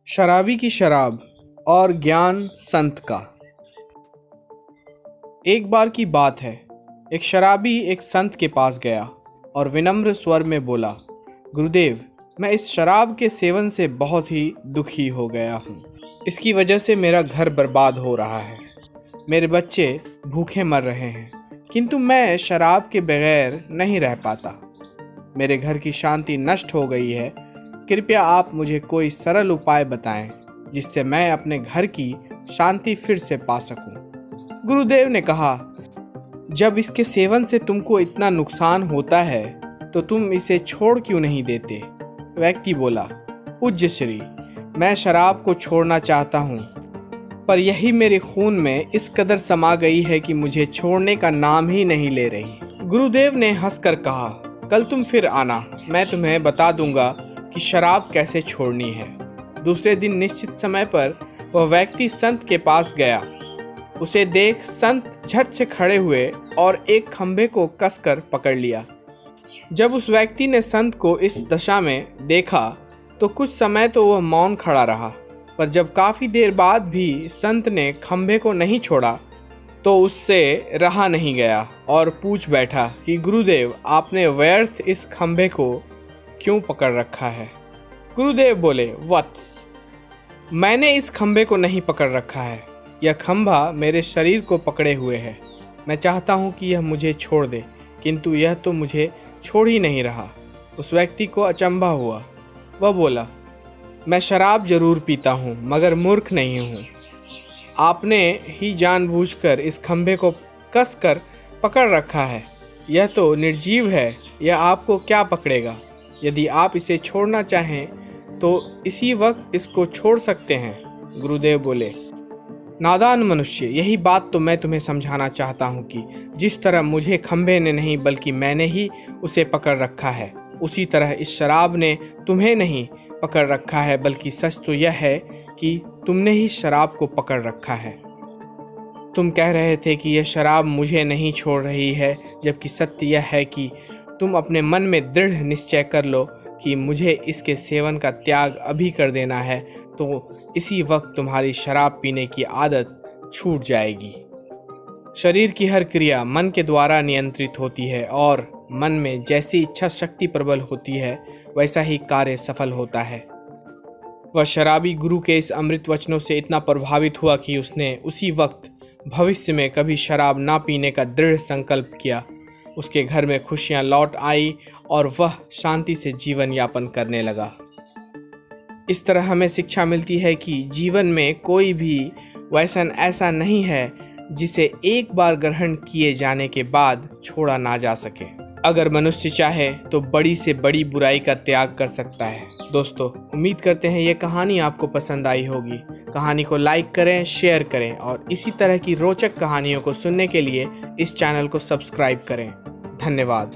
शराबी की शराब और ज्ञान संत का। एक बार की बात है, एक शराबी एक संत के पास गया और विनम्र स्वर में बोला, गुरुदेव, मैं इस शराब के सेवन से बहुत ही दुखी हो गया हूँ। इसकी वजह से मेरा घर बर्बाद हो रहा है, मेरे बच्चे भूखे मर रहे हैं, किंतु मैं शराब के बगैर नहीं रह पाता। मेरे घर की शांति नष्ट हो गई है। कृपया आप मुझे कोई सरल उपाय बताएं जिससे मैं अपने घर की शांति फिर से पा सकूं। गुरुदेव ने कहा, जब इसके सेवन से तुमको इतना नुकसान होता है तो तुम इसे छोड़ क्यों नहीं देते। व्यक्ति बोला, पूज्य श्री, मैं शराब को छोड़ना चाहता हूँ, पर यही मेरे खून में इस कदर समा गई है कि मुझे छोड़ने का नाम ही नहीं ले रही। गुरुदेव ने हंसकर कहा, कल तुम फिर आना, मैं तुम्हें बता दूंगा कि शराब कैसे छोड़नी है। दूसरे दिन निश्चित समय पर वह व्यक्ति संत के पास गया। उसे देख संत झट से खड़े हुए और एक खंभे को कसकर पकड़ लिया। जब उस व्यक्ति ने संत को इस दशा में देखा तो कुछ समय तो वह मौन खड़ा रहा, पर जब काफ़ी देर बाद भी संत ने खंभे को नहीं छोड़ा तो उससे रहा नहीं गया और पूछ बैठा कि गुरुदेव, आपने व्यर्थ इस खंभे को क्यों पकड़ रखा है। गुरुदेव बोले, वत्स, मैंने इस खंभे को नहीं पकड़ रखा है, यह खंभा मेरे शरीर को पकड़े हुए है। मैं चाहता हूँ कि यह मुझे छोड़ दे, किंतु यह तो मुझे छोड़ ही नहीं रहा। उस व्यक्ति को अचंभा हुआ। वह बोला, मैं शराब जरूर पीता हूँ, मगर मूर्ख नहीं हूँ। आपने ही जानबूझकर इस खंभे को कसकर पकड़ रखा है। यह तो निर्जीव है, यह आपको क्या पकड़ेगा। यदि आप इसे छोड़ना चाहें तो इसी वक्त इसको छोड़ सकते हैं। गुरुदेव बोले, नादान मनुष्य, यही बात तो मैं तुम्हें समझाना चाहता हूँ कि जिस तरह मुझे खंभे ने नहीं बल्कि मैंने ही उसे पकड़ रखा है, उसी तरह इस शराब ने तुम्हें नहीं पकड़ रखा है, बल्कि सच तो यह है कि तुमने ही शराब को पकड़ रखा है। तुम कह रहे थे कि यह शराब मुझे नहीं छोड़ रही है, जबकि सत्य यह है कि तुम अपने मन में दृढ़ निश्चय कर लो कि मुझे इसके सेवन का त्याग अभी कर देना है, तो इसी वक्त तुम्हारी शराब पीने की आदत छूट जाएगी। शरीर की हर क्रिया मन के द्वारा नियंत्रित होती है और मन में जैसी इच्छा शक्ति प्रबल होती है वैसा ही कार्य सफल होता है। वह शराबी गुरु के इस अमृत वचनों से इतना प्रभावित हुआ कि उसने उसी वक्त भविष्य में कभी शराब ना पीने का दृढ़ संकल्प किया। उसके घर में खुशियां लौट आई और वह शांति से जीवन यापन करने लगा। इस तरह हमें शिक्षा मिलती है कि जीवन में कोई भी व्यसन ऐसा नहीं है जिसे एक बार ग्रहण किए जाने के बाद छोड़ा ना जा सके। अगर मनुष्य चाहे तो बड़ी से बड़ी बुराई का त्याग कर सकता है। दोस्तों, उम्मीद करते हैं ये कहानी आपको पसंद आई होगी। कहानी को लाइक करें, शेयर करें और इसी तरह की रोचक कहानियों को सुनने के लिए इस चैनल को सब्सक्राइब करें। धन्यवाद।